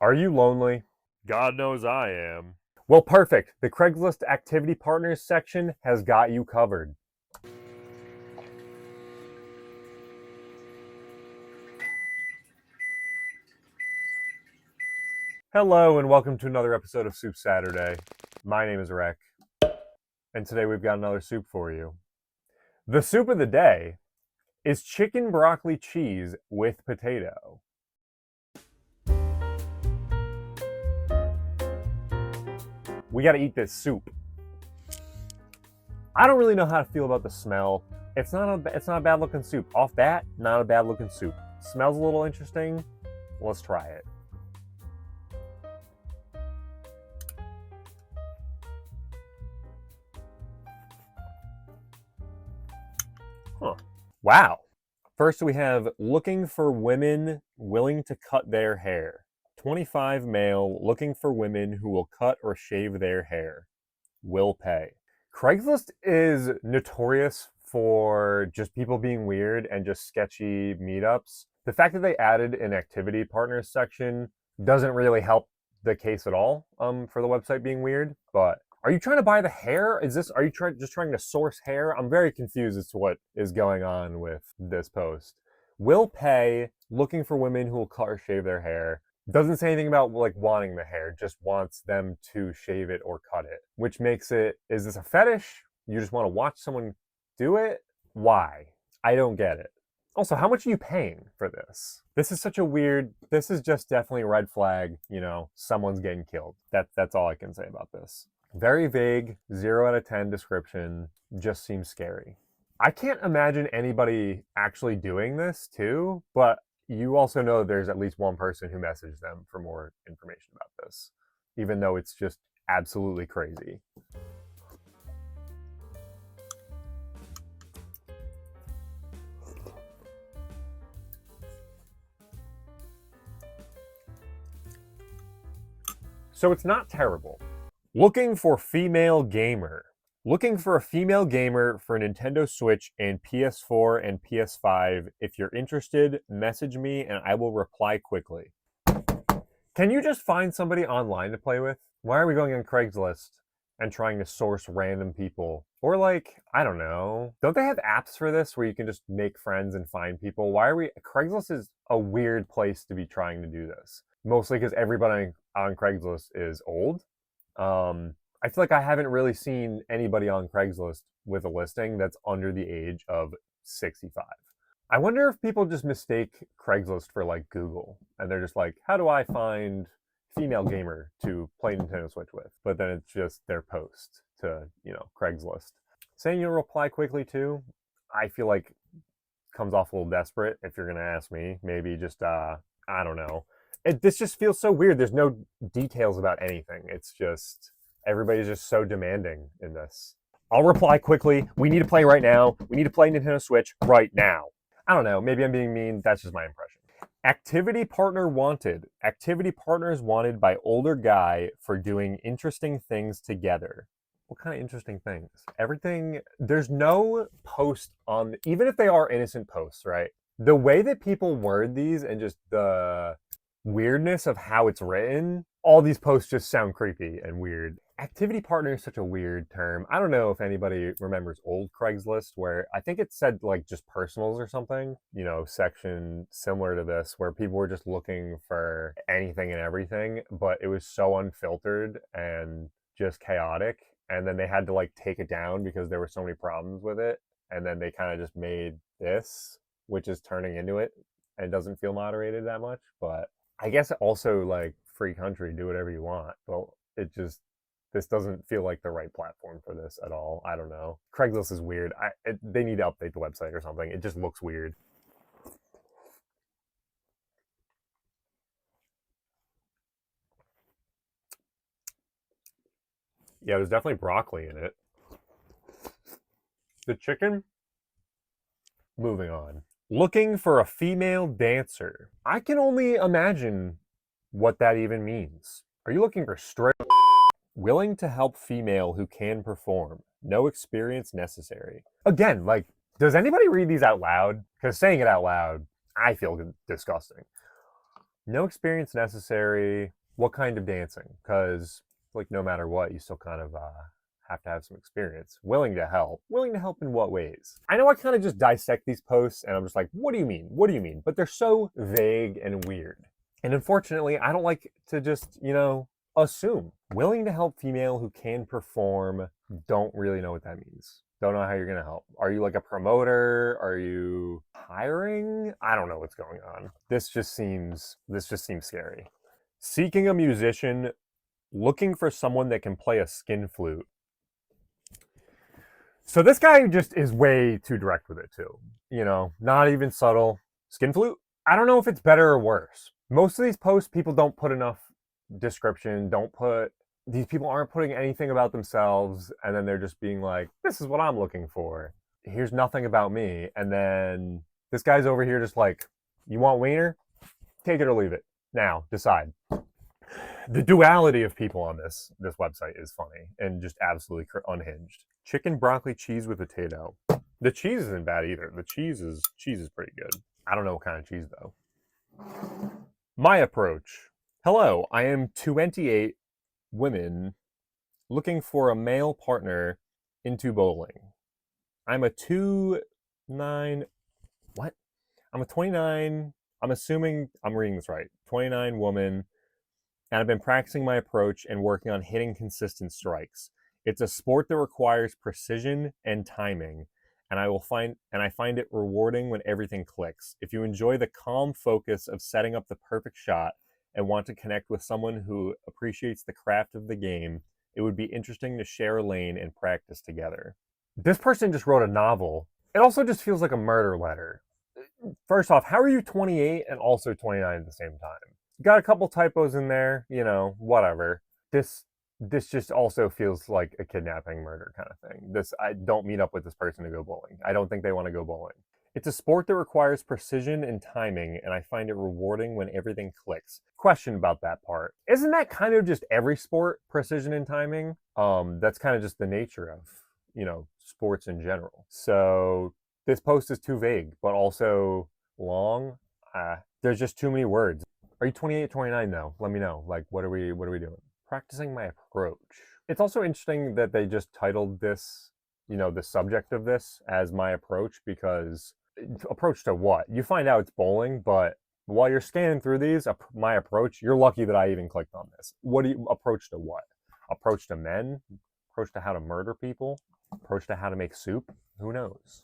Are you lonely? God knows I am. Well, perfect. The Craigslist Activity Partners section has got you covered. Hello, and welcome to another episode of Soup Saturday. My name is Rek, and today we've got another soup for you. The soup of the day is chicken broccoli cheese with potato. We gotta eat this soup. I don't really know how to feel about the smell. It's not a bad looking soup. Off bat, not a bad looking soup. Smells a little interesting. Let's try it. Huh. Wow. First we have looking for women willing to cut their hair. 25 male looking for women who will cut or shave their hair. Will pay. Craigslist is notorious for just people being weird and just sketchy meetups. The fact that they added an activity partners section doesn't really help the case at all for the website being weird. But are you trying to buy the hair? Are you just trying to source hair? I'm very confused as to what is going on with this post. Will pay, looking for women who will cut or shave their hair. Doesn't say anything about like wanting the hair, just wants them to shave it or cut it, which makes it, is this a fetish? You just want to watch someone do it? Why? I don't get it. Also, how much are you paying for this? This is this is just definitely a red flag, someone's getting killed. That's all I can say about this. Very vague, 0 out of 10 description, just seems scary. I can't imagine anybody actually doing this too, but you also know there's at least one person who messaged them for more information about this, even though it's just absolutely crazy. So it's not terrible. Looking for female gamer. Looking for a female gamer for Nintendo Switch and PS4 and PS5. If you're interested, message me and I will reply quickly. Can you just find somebody online to play with? Why are we going on Craigslist and trying to source random people? Or I don't know. Don't they have apps for this where you can just make friends and find people? Craigslist is a weird place to be trying to do this. Mostly because everybody on Craigslist is old. I feel like I haven't really seen anybody on Craigslist with a listing that's under the age of 65. I wonder if people just mistake Craigslist for Google and they're just like, how do I find female gamer to play Nintendo Switch with? But then it's just their post to, Craigslist. Saying you'll reply quickly too, I feel like comes off a little desperate if you're going to ask me. Maybe just, I don't know. This just feels so weird. There's no details about anything. It's just, everybody's just so demanding in this. I'll reply quickly. We need to play right now. We need to play Nintendo Switch right now. I don't know. Maybe I'm being mean. That's just my impression. Activity partner wanted. Activity partners wanted by older guy for doing interesting things together. What kind of interesting things? Everything, there's no post on, even if they are innocent posts, right? The way that people word these and just the weirdness of how it's written, all these posts just sound creepy and weird. Activity partner is such a weird term. I don't know if anybody remembers old Craigslist where I think it said just personals or something, section similar to this where people were just looking for anything and everything, but it was so unfiltered and just chaotic. And then they had to take it down because there were so many problems with it. And then they kind of just made this, which is turning into it and doesn't feel moderated that much. But I guess also free country, do whatever you want. Well, this doesn't feel like the right platform for this at all. I don't know. Craigslist is weird. They need to update the website or something. It just looks weird. Yeah, there's definitely broccoli in it. The chicken? Moving on. Looking for a female dancer. I can only imagine what that even means. Are you looking for straight? Willing to help female who can perform. No experience necessary. Again, does anybody read these out loud? Because saying it out loud, I feel disgusting. No experience necessary. What kind of dancing? Because like no matter what, you still kind of have to have some experience. Willing to help. Willing to help in what ways? I know I kind of just dissect these posts and I'm just like, what do you mean? What do you mean? But they're so vague and weird. And unfortunately, I don't like to just, assume. Willing to help female who can perform, don't really know what that means. Don't know how you're gonna help. Are you like a promoter? Are you hiring? I don't know what's going on. This just seems scary. Seeking a musician, looking for someone that can play a skin flute. So this guy just is way too direct with it too. Not even subtle. Skin flute? I don't know if it's better or worse. Most of these posts, people don't put enough description, these people aren't putting anything about themselves, and then they're just being like, this is what I'm looking for. Here's nothing about me. And then this guy's over here just like, you want wiener? Take it or leave it. Now, decide. The duality of people on this website is funny and just absolutely unhinged. Chicken broccoli cheese with potato. The cheese isn't bad either. The cheese is pretty good. I don't know what kind of cheese though. My approach. Hello, I am 28 women looking for a male partner into bowling. I'm a 29. What? I'm a 29. I'm assuming I'm reading this right. 29 woman, and I've been practicing my approach and working on hitting consistent strikes. It's a sport that requires precision and timing, and I find it rewarding when everything clicks. If you enjoy the calm focus of setting up the perfect shot and want to connect with someone who appreciates the craft of the game, it would be interesting to share a lane and practice together. This person just wrote a novel. It also just feels like a murder letter. First off, how are you 28 and also 29 at the same time? Got a couple typos in there, whatever. This just also feels like a kidnapping murder kind of thing. I don't meet up with this person to go bowling. I don't think they want to go bowling. It's a sport that requires precision and timing, and I find it rewarding when everything clicks. Question about that part. Isn't that kind of just every sport, precision and timing? That's kind of just the nature of, sports in general. So this post is too vague, but also long. There's just too many words. Are you 28, 29 though? Let me know. Like, what are we doing? Practicing my approach. It's also interesting that they just titled this, the subject of this as my approach, because approach to what? You find out it's bowling, but while you're scanning through these, my approach, you're lucky that I even clicked on this. What do you approach to what? Approach to men? Approach to how to murder people? Approach to how to make soup? Who knows?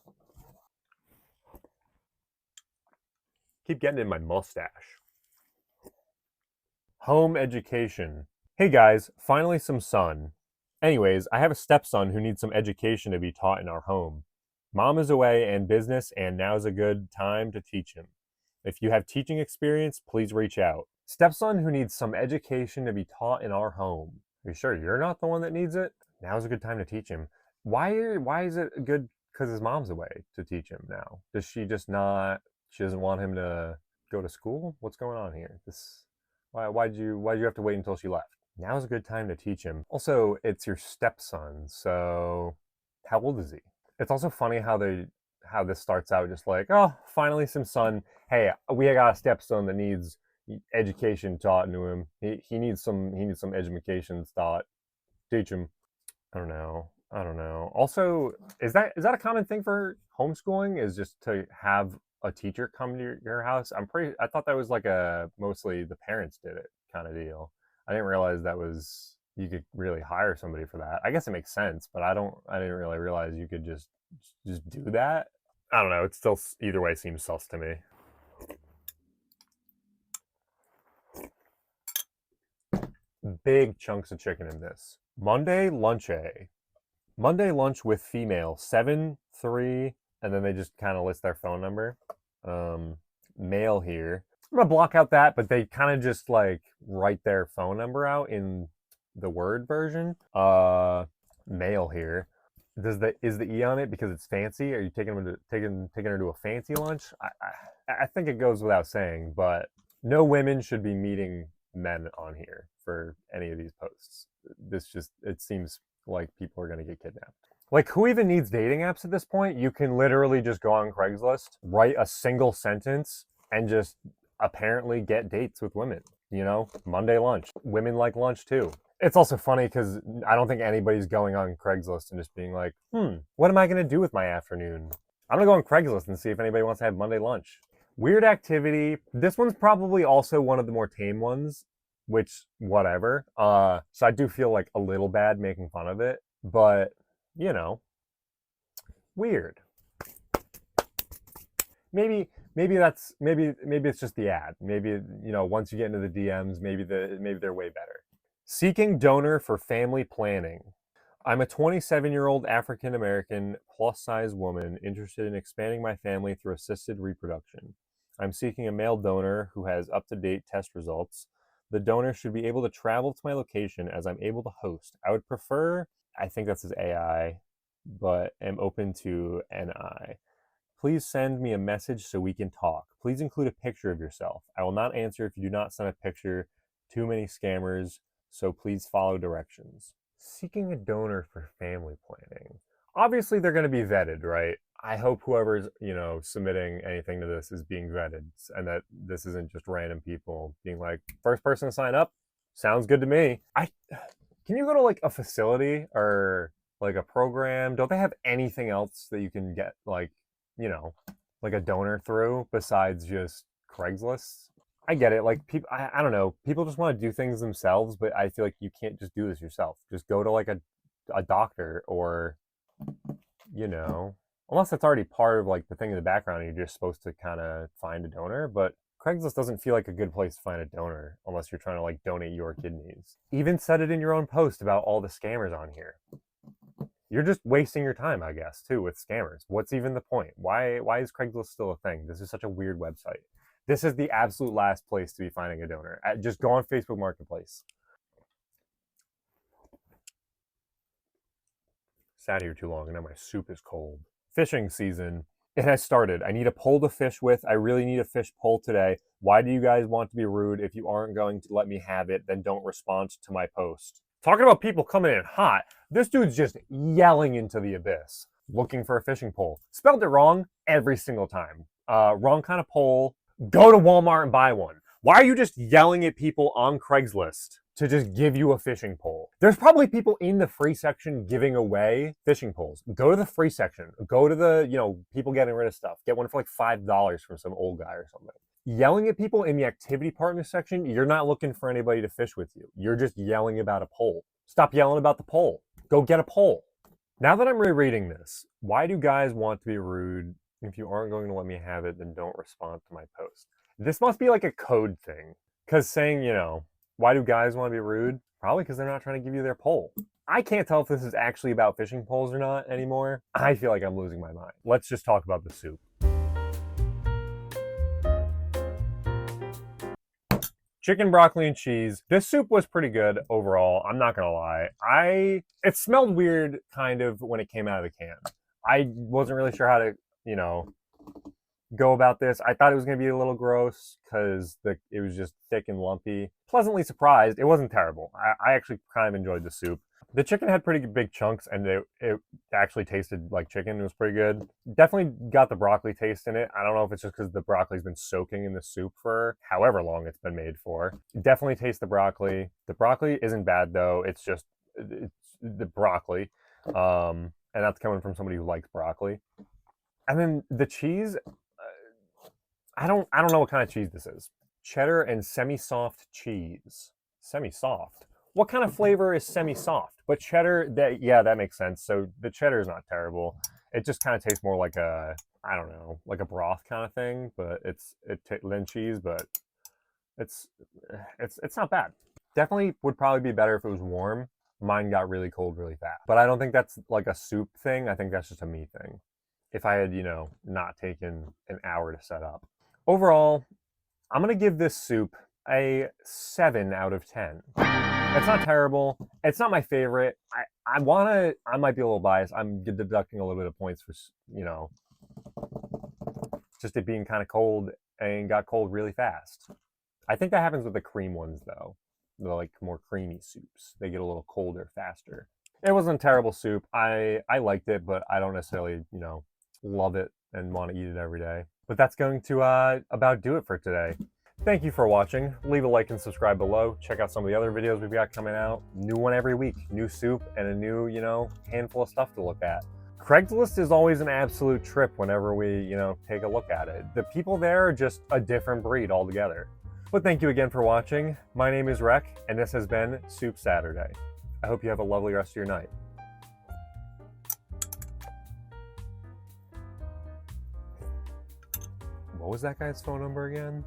Keep getting in my mustache. Home education. Hey guys, finally some sun. Anyways, I have a stepson who needs some education to be taught in our home. Mom is away and business, and now's a good time to teach him. If you have teaching experience, please reach out. Stepson who needs some education to be taught in our home. Are you sure you're not the one that needs it? Now's a good time to teach him. Why is it good because his mom's away to teach him now? Does she just not, she doesn't want him to go to school? What's going on here? Why'd you have to wait until she left? Now's a good time to teach him. Also, it's your stepson, so how old is he? It's also funny how this starts out just like, oh, finally some sun. Hey, we got a stepson that needs education taught into him. He needs some education taught. Teach him. I don't know. Also, is that a common thing for homeschooling? Is just to have a teacher come to your house? I thought that was like mostly the parents did it kind of deal. I didn't realize you could really hire somebody for that. I guess it makes sense, but I didn't really realize you could just do that. I don't know. It still either way seems sus to me. Big chunks of chicken in this. Monday lunch with female 7-3, and then they just kind of list their phone number. Male here. I'm gonna block out that, but they kind of just like write their phone number out in the Word version. Male here. Is the E on it because it's fancy? Are you taking her to a fancy lunch? I think it goes without saying, but no women should be meeting men on here for any of these posts. It seems like people are gonna get kidnapped. Like, who even needs dating apps at this point? You can literally just go on Craigslist, write a single sentence, and just apparently get dates with women. Monday lunch. Women like lunch too. It's also funny because I don't think anybody's going on Craigslist and just being like, what am I going to do with my afternoon? I'm going to go on Craigslist and see if anybody wants to have Monday lunch. Weird activity. This one's probably also one of the more tame ones, which, whatever. So I do feel like a little bad making fun of it, but, weird. Maybe it's just the ad. Maybe, once you get into the DMs, maybe they're way better. Seeking donor for family planning. I'm a 27-year-old African American plus size woman interested in expanding my family through assisted reproduction. I'm seeking a male donor who has up-to-date test results. The donor should be able to travel to my location as I'm able to host. I would prefer, I think that's his AI, but am open to NI. Please send me a message so we can talk. Please include a picture of yourself. I will not answer if you do not send a picture. Too many scammers, so please follow directions. Seeking a donor for family planning. Obviously, they're going to be vetted, right? I hope whoever's, submitting anything to this is being vetted and that this isn't just random people being like, first person to sign up, sounds good to me. Can you go to like a facility or like a program? Don't they have anything else that you can get like a donor through besides just Craigslist? I get it. Like people, I don't know. People just want to do things themselves, but I feel like you can't just do this yourself. Just go to like a doctor or, unless it's already part of like the thing in the background and you're just supposed to kind of find a donor. But Craigslist doesn't feel like a good place to find a donor unless you're trying to like donate your kidneys. Even said it in your own post about all the scammers on here. You're just wasting your time, I guess, too, with scammers. What's even the point? Why is Craigslist still a thing? This is such a weird website. This is the absolute last place to be finding a donor. Just go on Facebook Marketplace. Sat here too long and now my soup is cold. Fishing season. It has started. I need a pole to fish with. I really need a fish pole today. Why do you guys want to be rude? If you aren't going to let me have it, then don't respond to my post. Talking about people coming in hot, this dude's just yelling into the abyss, looking for a fishing pole. Spelled it wrong every single time. Wrong kind of pole. Go to Walmart and buy one. Why are you just yelling at people on Craigslist to just give you a fishing pole? There's probably people in the free section giving away fishing poles. Go to the free section. Go to the, people getting rid of stuff. Get one for like $5 from some old guy or something. Yelling at people in the activity partner section, you're not looking for anybody to fish with you. You're just yelling about a pole. Stop yelling about the pole. Go get a pole. Now that I'm rereading this, why do guys want to be rude? If you aren't going to let me have it, then don't respond to my post. This must be like a code thing. Because saying, why do guys want to be rude? Probably because they're not trying to give you their pole. I can't tell if this is actually about fishing poles or not anymore. I feel like I'm losing my mind. Let's just talk about the soup. Chicken, broccoli, and cheese. This soup was pretty good overall. I'm not gonna lie. It smelled weird kind of when it came out of the can. I wasn't really sure how to, go about this. I thought it was gonna be a little gross because it was just thick and lumpy. Pleasantly surprised. It wasn't terrible. I actually kind of enjoyed the soup. The chicken had pretty big chunks and it actually tasted like chicken. It was pretty good. Definitely got the broccoli taste in it. I don't know if it's just because the broccoli's been soaking in the soup for however long it's been made for. Definitely taste the broccoli. The broccoli isn't bad though. It's the broccoli. And that's coming from somebody who likes broccoli. And then the cheese, I don't know what kind of cheese this is. Cheddar and semi-soft cheese. Semi-soft. What kind of flavor is semi-soft? But cheddar, that makes sense. So the cheddar is not terrible. It just kind of tastes more like like a broth kind of thing. But than cheese, but it's not bad. Definitely would probably be better if it was warm. Mine got really cold really fast. But I don't think that's like a soup thing. I think that's just a me thing. If I had, not taken an hour to set up. Overall, I'm going to give this soup a 7 out of 10. It's not terrible. It's not my favorite. I might be a little biased. I'm deducting a little bit of points for, just it being kind of cold and got cold really fast. I think that happens with the cream ones though. The like more creamy soups. They get a little colder faster. It wasn't a terrible soup. I liked it, but I don't necessarily, love it and want to eat it every day. But that's going to about do it for today. Thank you for watching. Leave a like and subscribe below. Check out some of the other videos we've got coming out. New one every week. New soup and a new, handful of stuff to look at. Craigslist is always an absolute trip whenever we, take a look at it. The people there are just a different breed altogether. But thank you again for watching. My name is Rec, and this has been Soup Saturday. I hope you have a lovely rest of your night. What was that guy's phone number again?